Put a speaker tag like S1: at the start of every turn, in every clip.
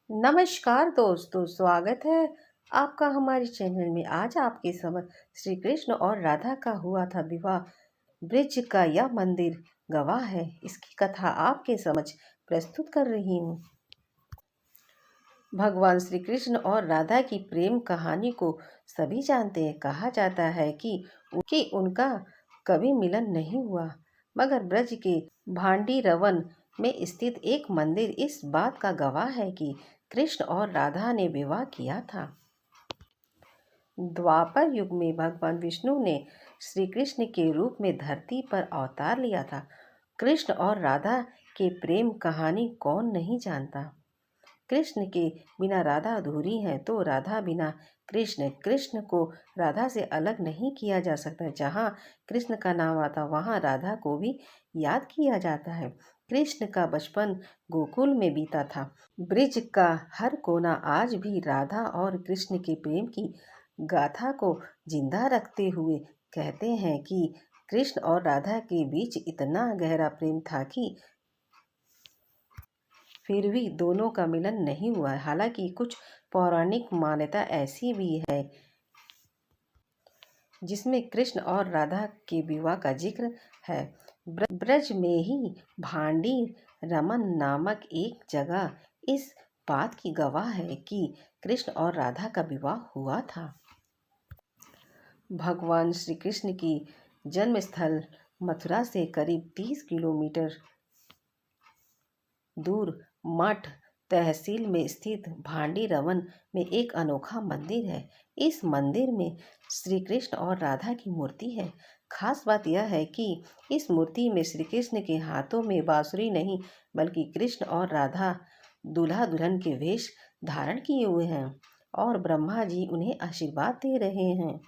S1: नमस्कार दोस्तों, स्वागत है आपका हमारे चैनल में। आज आपके समक्ष श्री कृष्ण और राधा का हुआ था विवाह। ब्रिज का यह मंदिर गवाह है। इसकी कथा आपके समक्ष प्रस्तुत कर रही हूँ। भगवान श्री कृष्ण और राधा की प्रेम कहानी को सभी जानते हैं। कहा जाता है कि उनका कभी मिलन नहीं हुआ, मगर ब्रज के भांडीरवन में स्थित एक मंदिर इस बात का गवाह है कि कृष्ण और राधा ने विवाह किया था। द्वापर युग में भगवान विष्णु ने श्री कृष्ण के रूप में धरती पर अवतार लिया था। कृष्ण और राधा के प्रेम कहानी कौन नहीं जानता। कृष्ण के बिना राधा अधूरी है, तो राधा बिना कृष्ण। कृष्ण को राधा से अलग नहीं किया जा सकता। जहाँ कृष्ण का नाम आता वहाँ राधा को भी याद किया जाता है। कृष्ण का बचपन गोकुल में बीता था। ब्रिज का हर कोना आज भी राधा और कृष्ण के प्रेम की गाथा को जिंदा रखते हुए कहते हैं कि कृष्ण और राधा के बीच इतना गहरा प्रेम था कि फिर भी दोनों का मिलन नहीं हुआ। हालांकि कुछ पौराणिक मान्यता ऐसी भी है जिसमें कृष्ण और राधा के विवाह का जिक्र है। ब्रज में ही भांडी रमन नामक एक जगह इस बात की गवाह है कि कृष्ण और राधा का विवाह हुआ था। भगवान श्री कृष्ण की जन्म स्थल मथुरा से करीब 30 किलोमीटर दूर मठ तहसील में स्थित भांडी रवन में एक अनोखा मंदिर है। इस मंदिर में श्री कृष्ण और राधा की मूर्ति है। खास बात यह है कि इस मूर्ति में श्री कृष्ण के हाथों में बांसुरी नहीं, बल्कि कृष्ण और राधा दूल्हा दुल्हन के वेश धारण किए हुए हैं और ब्रह्मा जी उन्हें आशीर्वाद दे रहे हैं।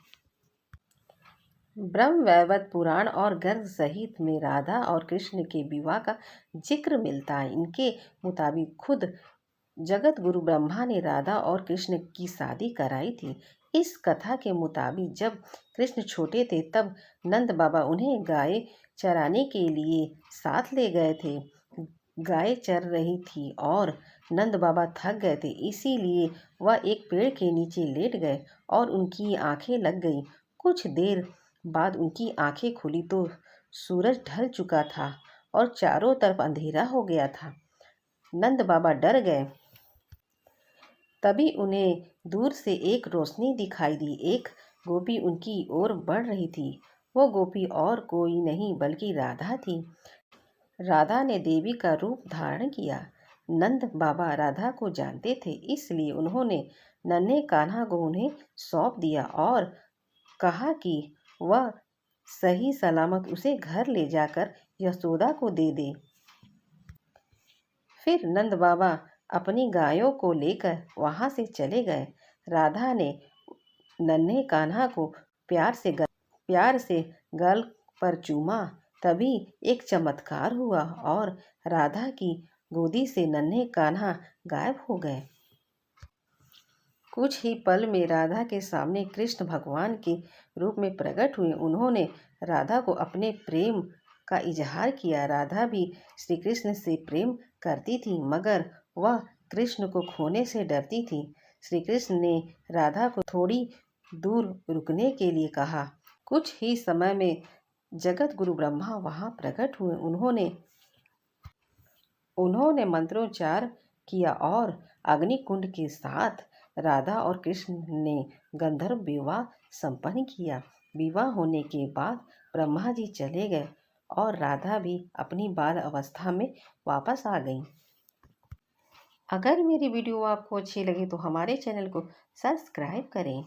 S1: ब्रह्म वैवर्त पुराण और गर्ग सहित में राधा और कृष्ण के विवाह का जिक्र मिलता है। इनके मुताबिक खुद जगत गुरु ब्रह्मा ने राधा और कृष्ण की शादी कराई थी। इस कथा के मुताबिक जब कृष्ण छोटे थे तब नंद बाबा उन्हें गाय चराने के लिए साथ ले गए थे। गाय चर रही थी और नंद बाबा थक गए थे, इसीलिए वह एक पेड़ के नीचे लेट गए और उनकी आंखें लग गई। कुछ देर बाद उनकी आंखें खुली तो सूरज ढल चुका था और चारों तरफ अंधेरा हो गया था। नंद बाबा डर गए। तभी उन्हें दूर से एक रोशनी दिखाई दी। एक गोपी उनकी ओर बढ़ रही थी। वो गोपी और कोई नहीं बल्कि राधा थी। राधा ने देवी का रूप धारण किया। नंद बाबा राधा को जानते थे, इसलिए उन्होंने नन्हे कान्हा को उन्हें सौंप दिया और कहा कि वह सही सलामत उसे घर ले जाकर यशोदा को दे दे। फिर नंद बाबा अपनी गायों को लेकर वहां से चले गए। राधा ने नन्हे कान्हा को प्यार से गल पर चूमा। तभी एक चमत्कार हुआ और राधा की गोदी से नन्हे कान्हा गायब हो गए। कुछ ही पल में राधा के सामने कृष्ण भगवान के रूप में प्रकट हुए। उन्होंने राधा को अपने प्रेम का इजहार किया। राधा भी श्री कृष्ण से प्रेम करती थी, मगर वह कृष्ण को खोने से डरती थी। श्री कृष्ण ने राधा को थोड़ी दूर रुकने के लिए कहा। कुछ ही समय में जगत गुरु ब्रह्मा वहां प्रकट हुए। उन्होंने मंत्रोच्चार किया और अग्निकुंड के साथ राधा और कृष्ण ने गंधर्व विवाह संपन्न किया। विवाह होने के बाद ब्रह्मा जी चले गए और राधा भी अपनी बाल अवस्था में वापस आ गई। अगर मेरी वीडियो आपको अच्छी लगी तो हमारे चैनल को सब्सक्राइब करें।